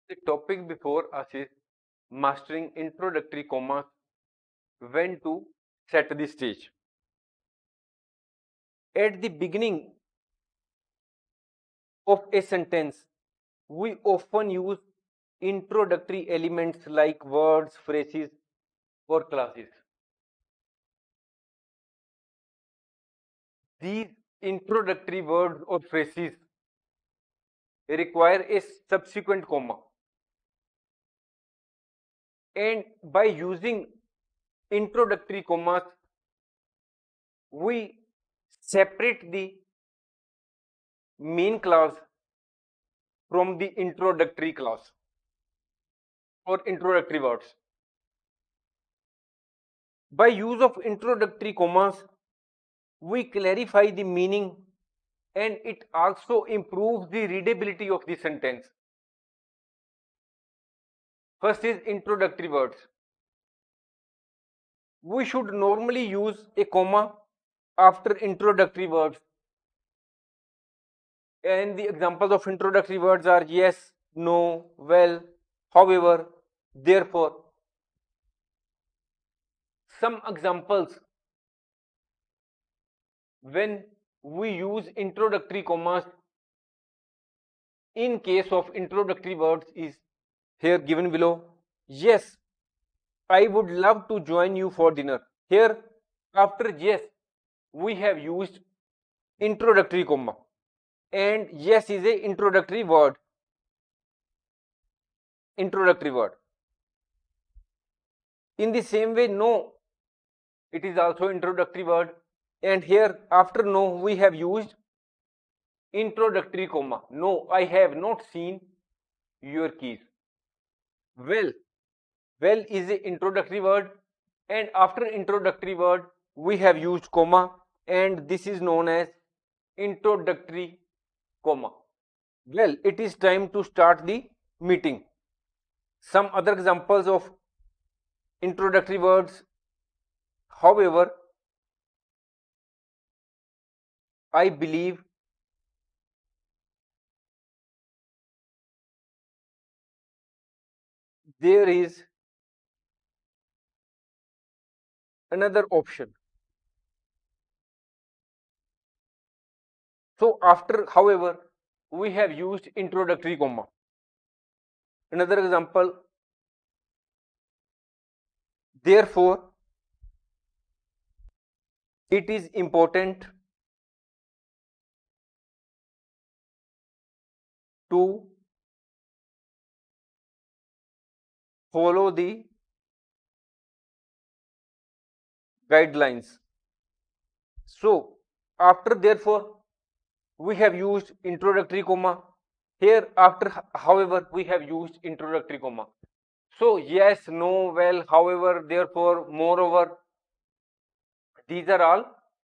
The topic before us is mastering introductory commas, when to set the stage. At the beginning of a sentence, we often use introductory elements like words, phrases, or classes. These introductory words or phrases require a subsequent comma. And by using introductory commas, we separate the main clause from the introductory clause or introductory words. By use of introductory commas, we clarify the meaning and it also improves the readability of the sentence. First is introductory words. We should normally use a comma after introductory words. And the examples of introductory words are yes, no, well, however, therefore. Some examples when we use introductory commas in case of introductory words is here given below. Yes, I would love to join you for dinner. Here, after yes, we have used introductory comma, and yes is a introductory word. In the same way, no, it is also introductory word, and here after no we have used introductory comma. No, I have not seen your keys. Well is a introductory word, and after introductory word we have used comma, and this is known as introductory comma. Well, it is time to start the meeting. Some other examples of introductory words: however, I believe, there is another option. So after however we have used introductory comma. Another example: therefore it is important to follow the guidelines. So after therefore we have used introductory comma. Here after however we have used introductory comma. So yes, no, well, however, therefore, moreover, these are all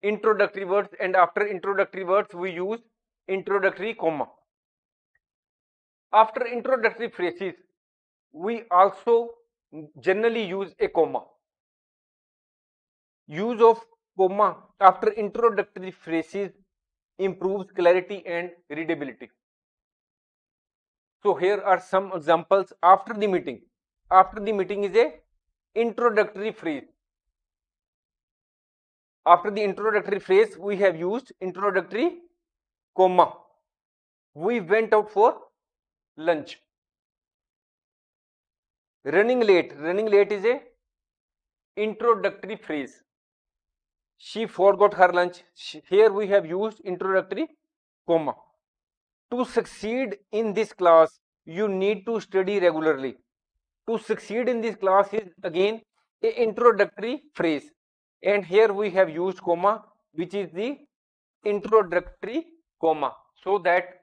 introductory words, and after introductory words we use introductory comma. After introductory phrases we also generally use a comma. Use of comma after introductory phrases improves clarity and readability. So here are some examples after the meeting. After the meeting is a introductory phrase. After the introductory phrase we have used introductory comma. We went out for lunch. Running late is a introductory phrase. She forgot her lunch. Here we have used introductory comma. To succeed in this class you need to study regularly. To succeed in this class is again a introductory phrase, and here we have used comma, which is the introductory comma, so that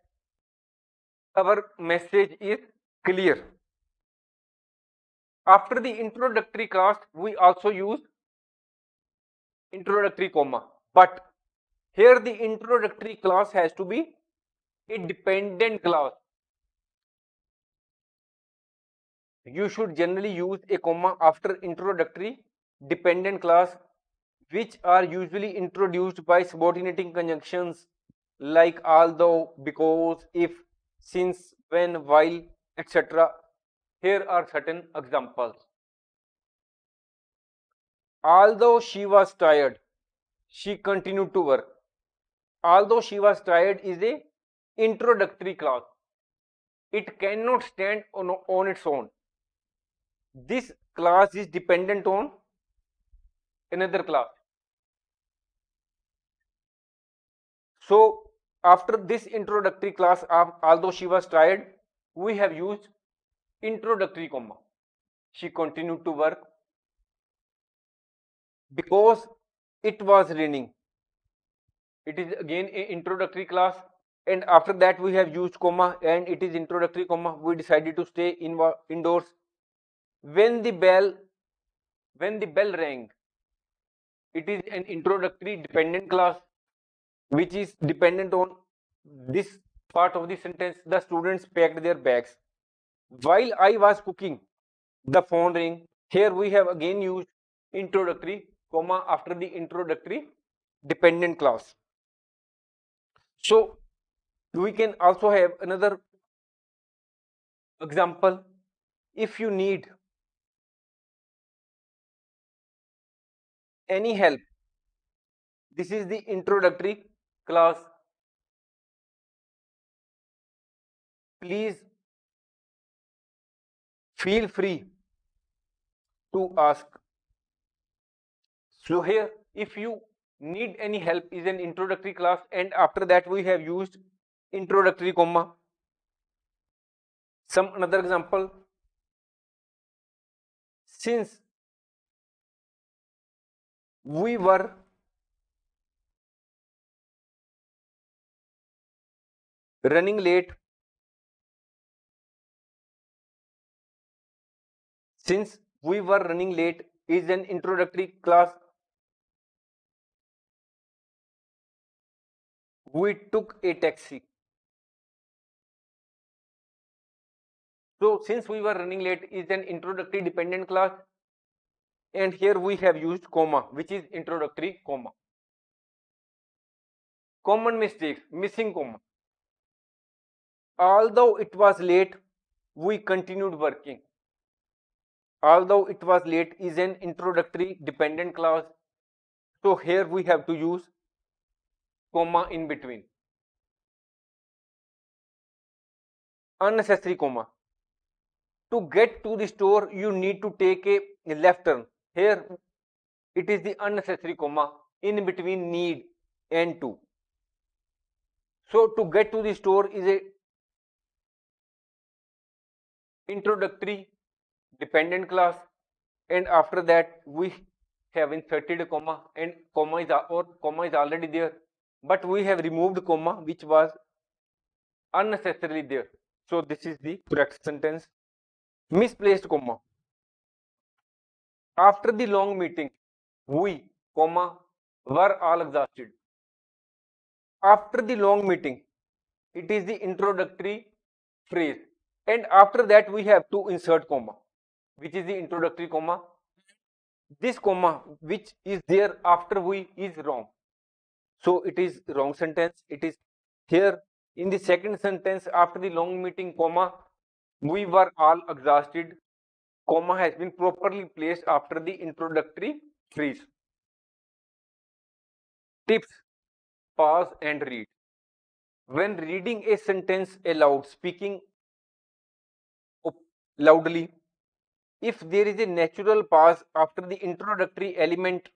our message is clear. After the introductory class we also use introductory comma, but here the introductory class has to be a dependent clause. You should generally use a comma after introductory dependent clause, which are usually introduced by subordinating conjunctions like although, because, if, since, when, while, etc. Here are certain examples. Although she was tired, she continued to work. Although she was tired is a introductory clause. It cannot stand on its own. This clause is dependent on another clause. So after this introductory clause, although she was tired, we have used introductory comma. She continued to work because it was raining. It is again an introductory clause, and after that we have used comma, and it is introductory comma. We decided to stay indoors. When the bell rang, it is an introductory dependent clause which is dependent on this part of the sentence. The students packed their bags. While I was cooking, the phone rang. Here we have again used introductory comma after the introductory dependent clause. So we can also have another example. If you need any help, this is the introductory clause. Please feel free to ask. So here, if you need any help is an introductory clause, and after that we have used introductory comma. Some another example. Since we were running late, since we were running late is an introductory clause. We took a taxi. So since we were running late is an introductory dependent clause, and here we have used comma, which is introductory comma. Common mistakes, missing comma. Although it was late, we continued working. Although it was late is an introductory dependent clause. So here we have to use comma in between. Unnecessary comma. To get to the store, you need to take a left turn. Here it is the unnecessary comma in between need and to. So to get to the store is a introductory dependent clause, and after that we have inserted a comma, and comma is already there, but we have removed comma which was unnecessarily there. So this is the correct sentence. Misplaced comma. After the long meeting, we comma were all exhausted. After the long meeting, it is the introductory phrase, and after that we have to insert comma, which is the introductory comma. This comma which is there after we is wrong, so it is wrong sentence. It is here in the second sentence, after the long meeting comma we were all exhausted, comma has been properly placed after the introductory phrase. Tips: pause and read. When reading a sentence aloud, speaking loudly, if there is a natural pause after the introductory element,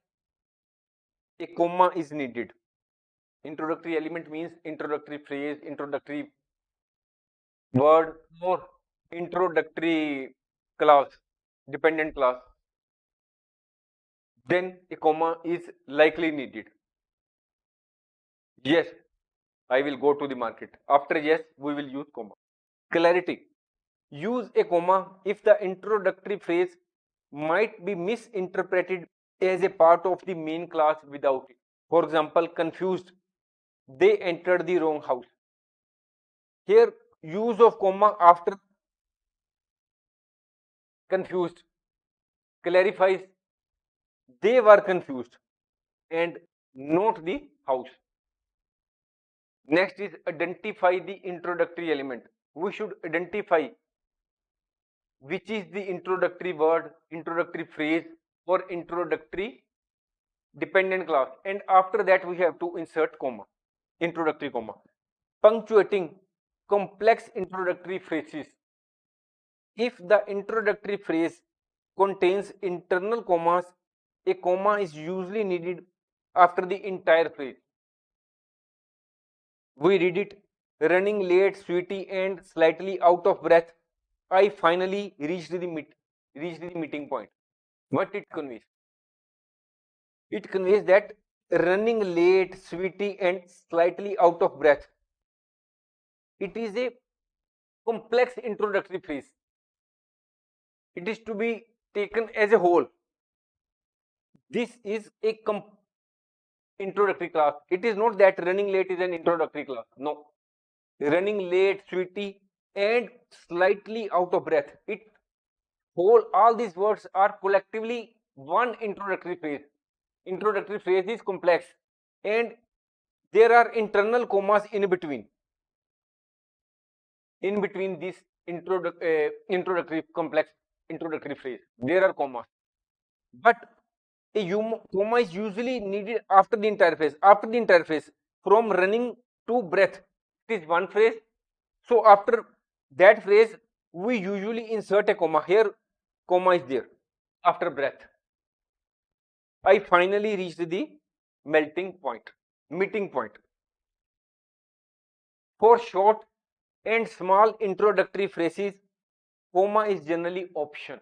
a comma is needed. Introductory element means introductory phrase, introductory word, or introductory clause, dependent clause. Then a comma is likely needed. Yes, I will go to the market. After yes, we will use comma. Clarity. Use a comma if the introductory phrase might be misinterpreted as a part of the main clause without it. For example, confused. They entered the wrong house. Here, use of comma after confused clarifies they were confused and not the house. Next is identify the introductory element. We should identify which is the introductory word, introductory phrase, or introductory dependent clause, and after that we have to insert comma, introductory comma, punctuating complex introductory phrases. If the introductory phrase contains internal commas, a comma is usually needed after the entire phrase. We read it: running late, sweaty, and slightly out of breath. I finally reached the meeting point. What it conveys? It conveys that running late, sweaty, and slightly out of breath. It is a complex introductory phrase. It is to be taken as a whole. This is a introductory class. It is not that running late is an introductory class. No. Running late, sweaty, and slightly out of breath. All these words are collectively one introductory phrase. Introductory phrase is complex, and there are internal commas in between. In between this introductory complex introductory phrase, there are commas, but a comma is usually needed after the entire phrase. After the entire phrase, from running to breath, it is one phrase. So after that phrase, we usually insert a comma. Here, comma is there after breath. I finally reached the meeting point. For short and small introductory phrases, comma is generally option.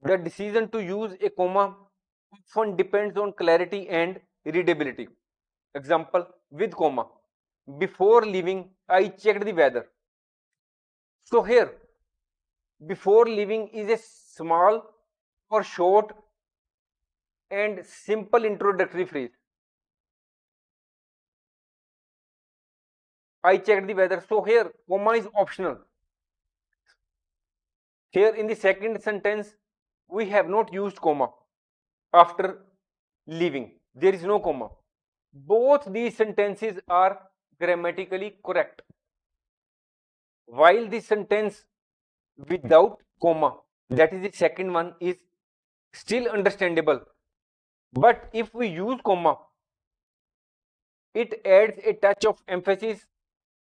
The decision to use a comma often depends on clarity and readability. Example, with comma: before leaving, I checked the weather. So here, before leaving is a small or short and simple introductory phrase. I checked the weather. So here, comma is optional. Here in the second sentence, we have not used comma after leaving. There is no comma. Both these sentences are grammatically correct. While the sentence without comma, that is the second one, is still understandable. But if we use comma, it adds a touch of emphasis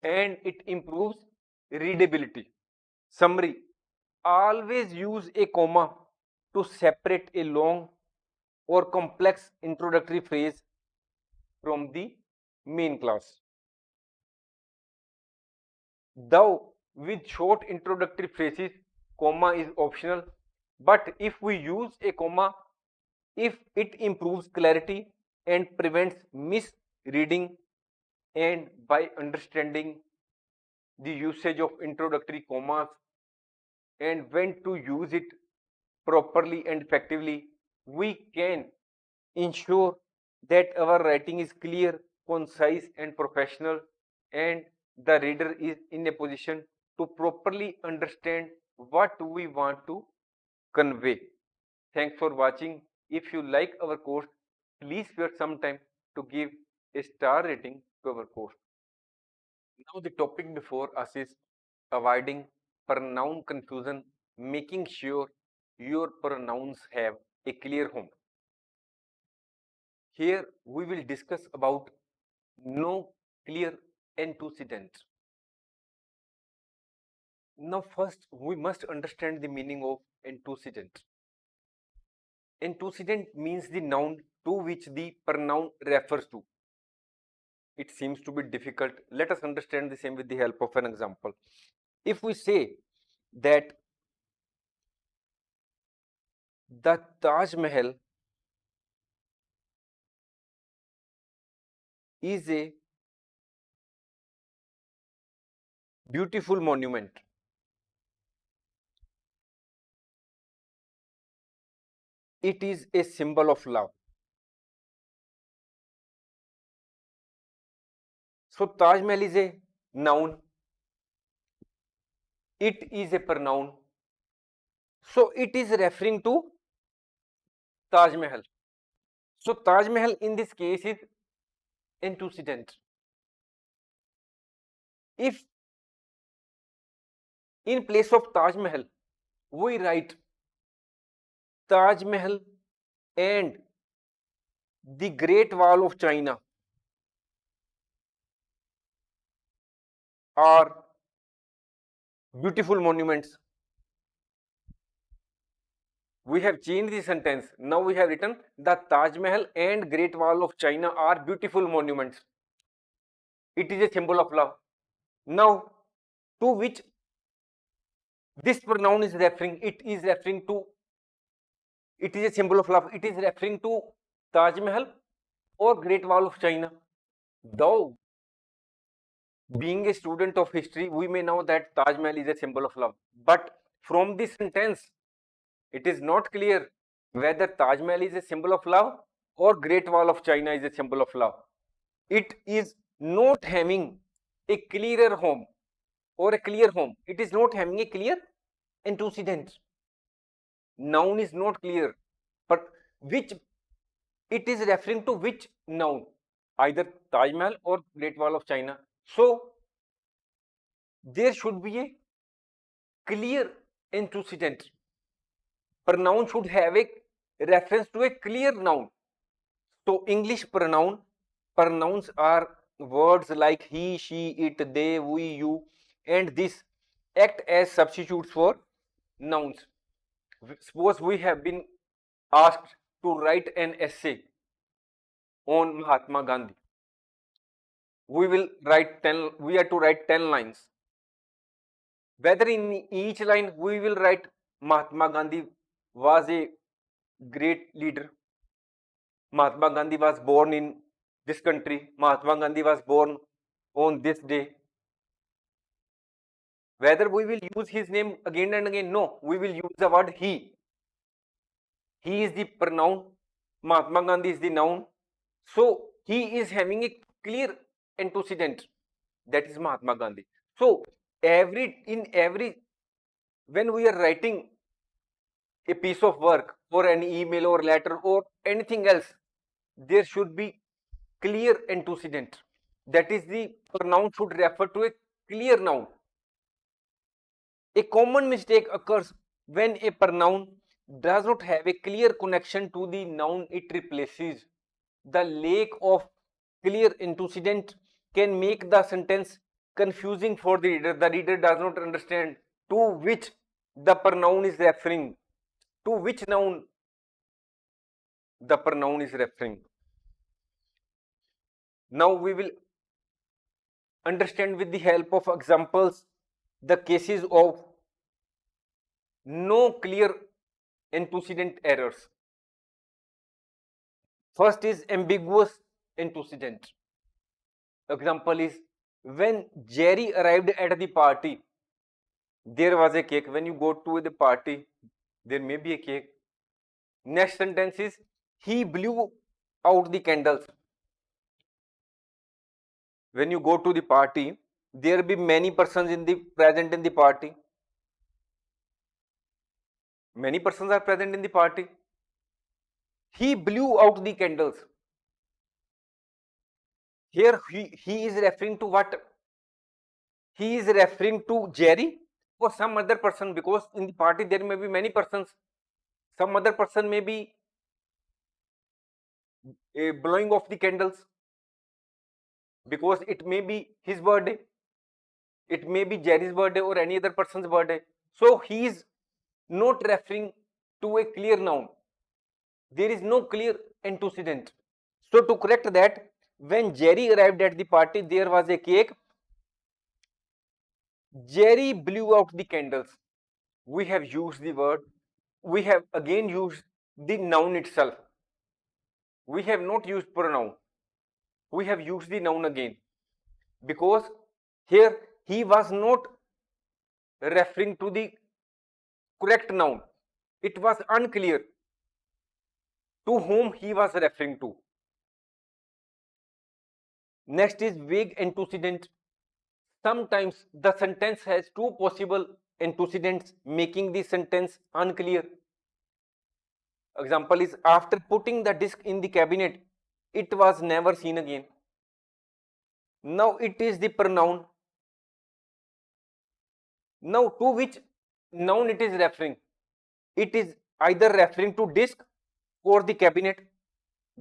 and it improves readability. Summary: always use a comma to separate a long or complex introductory phrase from the main clause. Though with short introductory phrases, comma is optional, but if we use a comma, if it improves clarity and prevents misreading, and by understanding the usage of introductory commas and when to use it properly and effectively, we can ensure that our writing is clear, concise, and professional, and the reader is in a position to properly understand what we want to convey. Thanks for watching. If you like our course, please spare some time to give a star rating to our course. Now the topic before us is avoiding pronoun confusion, making sure your pronouns have a clear home. Here we will discuss about no clear antecedent. Now first we must understand the meaning of antecedent. Antecedent means the noun to which the pronoun refers to. It seems to be difficult. Let us understand the same with the help of an example. If we say that the Taj Mahal is a beautiful monument, it is a symbol of love. So Taj Mahal is a noun, it is a pronoun, so it is referring to Taj Mahal. So Taj Mahal in this case is antecedent. If In place of Taj Mahal, we write Taj Mahal and the Great Wall of China are beautiful monuments. We have changed the sentence. Now we have written the Taj Mahal and Great Wall of China are beautiful monuments. It is a symbol of love. Now, to which this pronoun is referring, it is referring to, it is a symbol of love. It is referring to Taj Mahal or Great Wall of China. Though, being a student of history, we may know that Taj Mahal is a symbol of love. But from this sentence, it is not clear whether Taj Mahal is a symbol of love or Great Wall of China is a symbol of love. It is not having a clearer home or a clear home. It is not having a clear antecedent. Noun is not clear, but which it is referring to which noun? Either Taj Mahal or Great Wall of China. So there should be a clear antecedent. Pronoun should have a reference to a clear noun. So English pronouns are words like he, she, it, they, we, you, and this act as substitutes for nouns. Suppose we have been asked to write an essay on Mahatma Gandhi. We will write 10, we are to write 10 lines. Whether in each line we will write Mahatma Gandhi was a great leader. Mahatma Gandhi was born in this country. Mahatma Gandhi was born on this day. Whether we will use his name again and again, no, we will use the word he. He is the pronoun, Mahatma Gandhi is the noun. So he is having a clear antecedent, that is Mahatma Gandhi. So when we are writing a piece of work or an email or letter or anything else, there should be clear antecedent. That is, the pronoun should refer to a clear noun. A common mistake occurs when a pronoun does not have a clear connection to the noun it replaces. The lack of clear antecedent can make the sentence confusing for the reader. The reader does not understand to which the pronoun is referring, to which noun the pronoun is referring. Now we will understand with the help of examples the cases of no clear antecedent errors. First is ambiguous antecedent. Example is, when Jerry arrived at the party, there was a cake. When you go to the party, there may be a cake. Next sentence is, he blew out the candles. When you go to the party, there be many persons present in the party. Many persons are present in the party. He blew out the candles. Here he is referring to what? He is referring to Jerry or some other person, because in the party there may be many persons. Some other person may be blowing off the candles because it may be his birthday. It may be Jerry's birthday or any other person's birthday. So he is not referring to a clear noun. There is no clear antecedent. So to correct that, when Jerry arrived at the party, there was a cake. Jerry blew out the candles. We have used the word, we have again used the noun itself. We have not used pronoun. We have used the noun again, because here he was not referring to the correct noun. It was unclear to whom he was referring to. Next is vague antecedent. Sometimes the sentence has two possible antecedents, making the sentence unclear. Example is, after putting the disc in the cabinet, it was never seen again. Now it is the pronoun Now, to which noun it is referring? It is either referring to disk or the cabinet.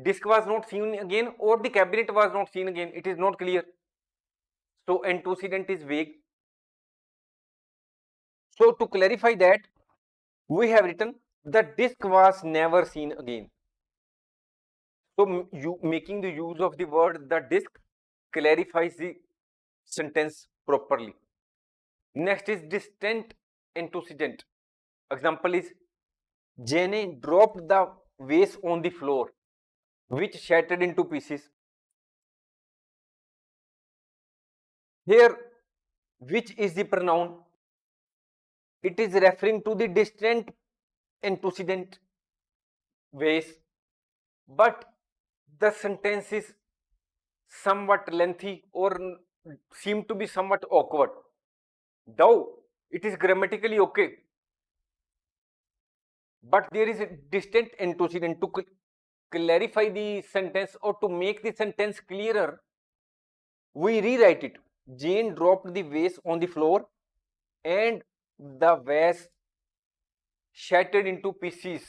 Disk was not seen again or the cabinet was not seen again. It is not clear. So antecedent is vague. So to clarify that, we have written the disk was never seen again. So you making the use of the word the disk clarifies the sentence properly. Next is distant antecedent. Example is Jenny dropped the vase on the floor, which shattered into pieces. Here, which is the pronoun? It is referring to the distant antecedent vase, but the sentence is somewhat lengthy or seem to be somewhat awkward. Though it is grammatically okay, but there is a distant antecedent. To clarify the sentence or to make the sentence clearer, we rewrite it. Jane dropped the vase on the floor and the vase shattered into pieces.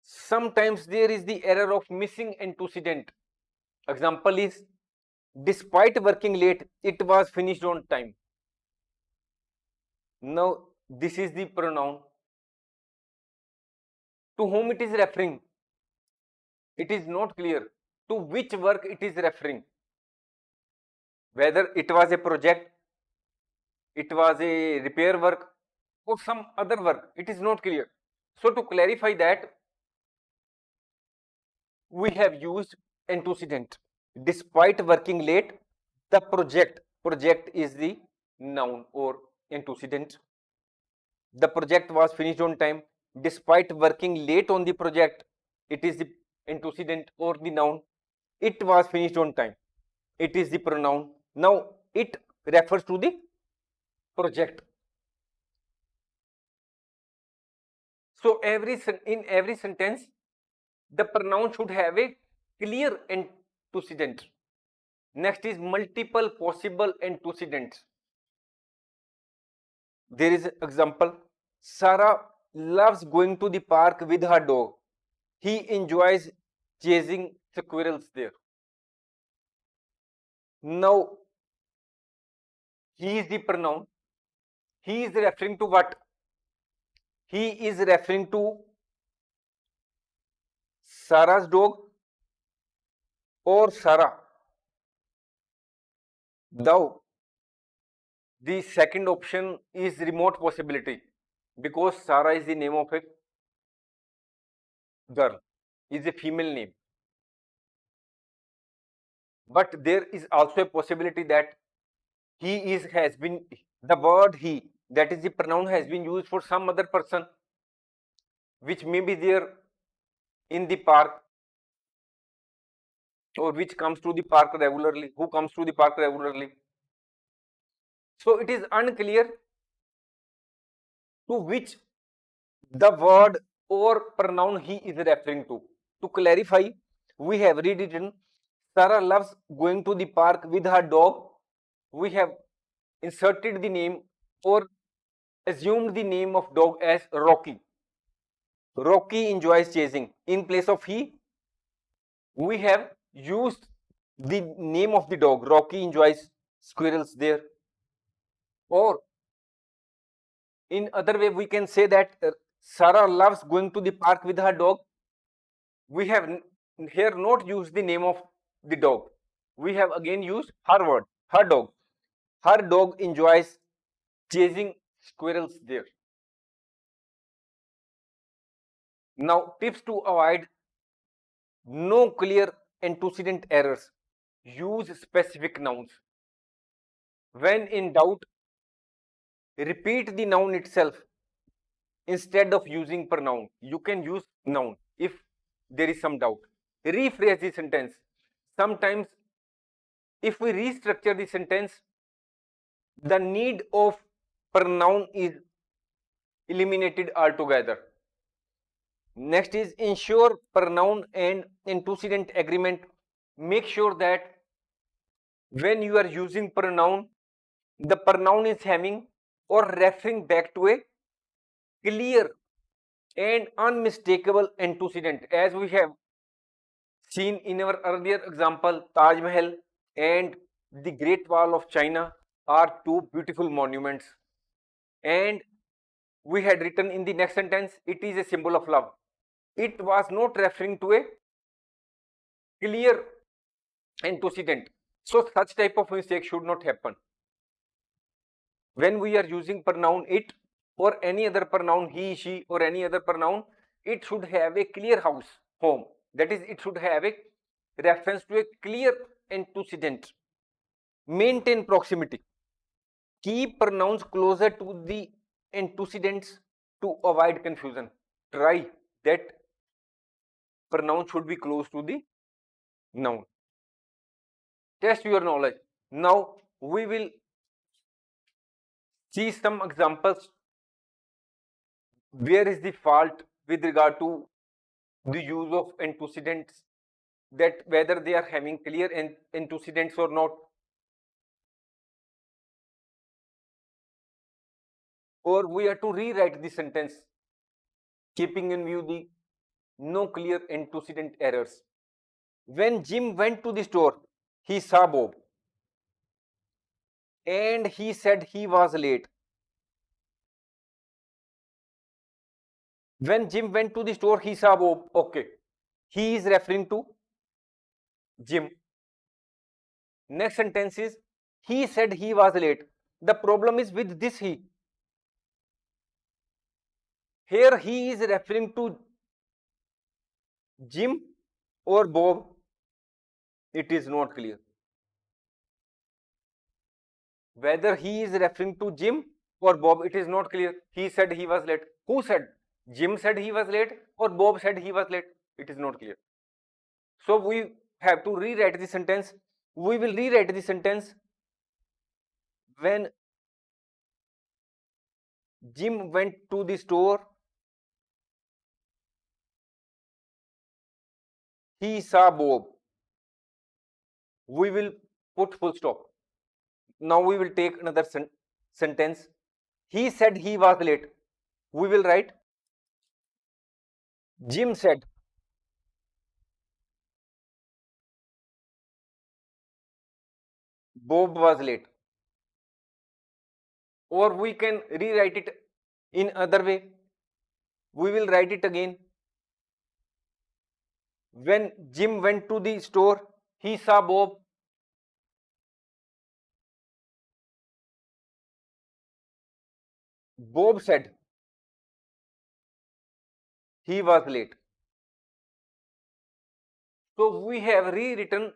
Sometimes there is the error of missing antecedent. Example is, despite working late, it was finished on time. Now, this is the pronoun. To whom it is referring? It is not clear. To which work it is referring? Whether it was a project, it was a repair work, or some other work, it is not clear. So to clarify that, we have used antecedent. Despite working late, the project is the noun or antecedent. The project was finished on time. Despite working late on the project, it is the antecedent or the noun. It was finished on time. It is the pronoun. Now it refers to the project. So in every sentence, the pronoun should have a clear antecedent. Next is multiple possible antecedents. There is example. Sarah loves going to the park with her dog. He enjoys chasing squirrels there. Now, he is the pronoun. He is referring to what? He is referring to Sarah's dog or Sarah. Thou. The second option is remote possibility because Sarah is the name of a girl, is a female name. But there is also a possibility that he is has been the word he, that is the pronoun, has been used for some other person which may be there in the park or which comes to the park regularly, who comes to the park regularly. So it is unclear to which the word or pronoun he is referring to. To clarify, we have rewritten Sarah loves going to the park with her dog. We have inserted the name or assumed the name of dog as Rocky. Rocky enjoys chasing. In place of he, we have used the name of the dog. Rocky enjoys squirrels there. Or in other way, we can say that Sarah loves going to the park with her dog. We have here not used the name of the dog. We have again used her word, her dog. Her dog enjoys chasing squirrels there. Now, tips to avoid no clear antecedent errors. Use specific nouns. When in doubt, repeat the noun itself instead of using pronoun. You can use noun if there is some doubt. Rephrase the sentence. Sometimes, if we restructure the sentence, the need of pronoun is eliminated altogether. Next is ensure pronoun and antecedent agreement. Make sure that when you are using pronoun, the pronoun is having or referring back to a clear and unmistakable antecedent, as we have seen in our earlier example. Taj Mahal and the Great Wall of China are two beautiful monuments, and we had written in the next sentence, it is a symbol of love. It was not referring to a clear antecedent. So such type of mistake should not happen. When we are using pronoun it or any other pronoun he, she, or any other pronoun, it should have a clear home. That is, it should have a reference to a clear antecedent. Maintain proximity. Keep pronouns closer to the antecedents to avoid confusion. Try that pronoun should be close to the noun. Test your knowledge. Now we will see some examples where is the fault with regard to the use of antecedents, that whether they are having clear antecedents or not, or we are to rewrite the sentence keeping in view the no clear antecedent errors. When Jim went to the store, he saw Bob and he said he was late. When Jim went to the store, he saw Bob. Okay, he is referring to Jim. Next sentence is he said he was late. The problem is with this he. Here he is referring to Jim or Bob. It is not clear whether he is referring to Jim or Bob. It is not clear. He said he was late. Who said? Jim said he was late or Bob said he was late? It is not clear. So we have to rewrite the sentence. We will rewrite the sentence when Jim went to the store, he saw Bob. We will put full stop. Now we will take another sentence. He said he was late. We will write Jim said Bob was late. Or we can rewrite it in other way. We will write it again. When Jim went to the store, he saw Bob. Bob said he was late. So we have rewritten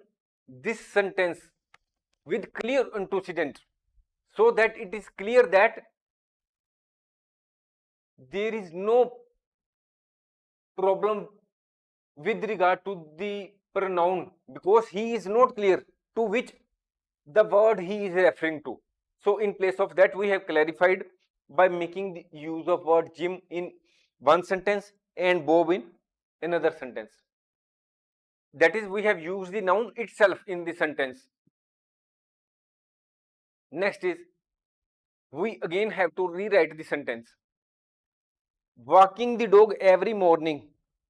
this sentence with clear antecedent, so that it is clear that there is no problem with regard to the pronoun, because he is not clear to which the word he is referring to. So in place of that, we have clarified by making the use of word Jim in one sentence and Bob in another sentence. That is, we have used the noun itself in the sentence. Next is, we again have to rewrite the sentence. Walking the dog every morning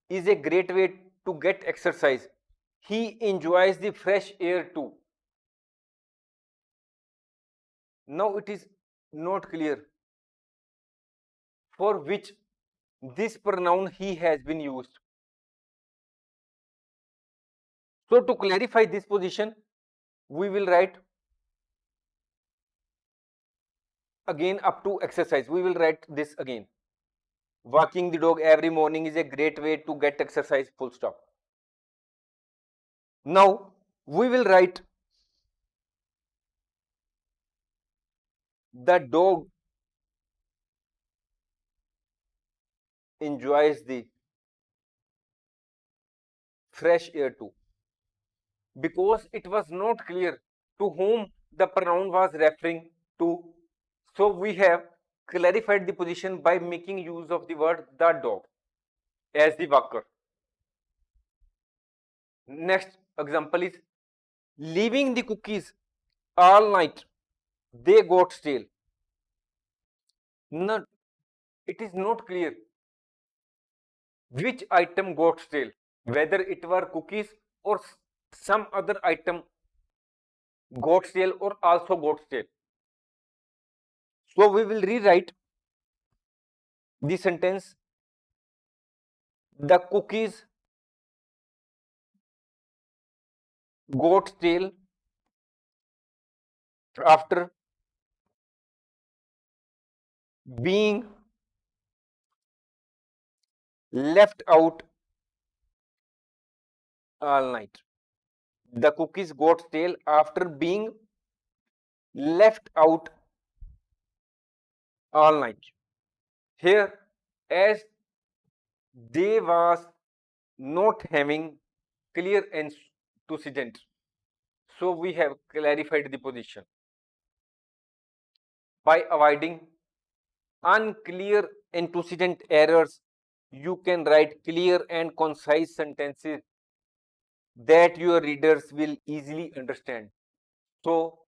is a great way to get exercise. He enjoys the fresh air too. Now it is not clear for which this pronoun he has been used. So to clarify this position, we will write again up to exercise. We will write this again. Walking the dog every morning is a great way to get exercise, full stop. Now we will write the dog enjoys the fresh air too, because it was not clear to whom the pronoun was referring to. So we have clarified the position by making use of the word the dog as the walker. Next example is leaving the cookies all night they got stale. Not, it is not clear which item got stale, whether it were cookies or some other item got stale or also got stale. So we will rewrite the sentence, the cookies got stale after being left out all night. The cookies got stale after being left out all night. Here, as they was not having clear antecedent, so we have clarified the position. By avoiding unclear antecedent errors, you can write clear and concise sentences that your readers will easily understand. So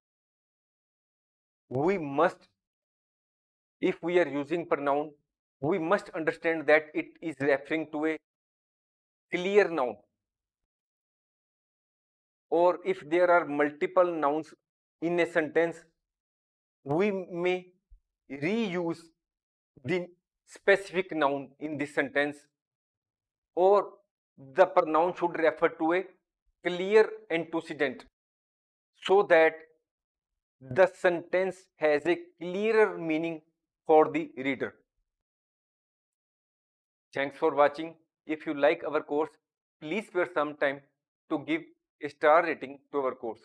we must, if we are using pronoun, we must understand that it is referring to a clear noun, or if there are multiple nouns in a sentence, we may reuse the specific noun in this sentence, or the pronoun should refer to a clear antecedent so that the sentence has a clearer meaning for the reader. Thanks for watching. If you like our course, please spare some time to give a star rating to our course.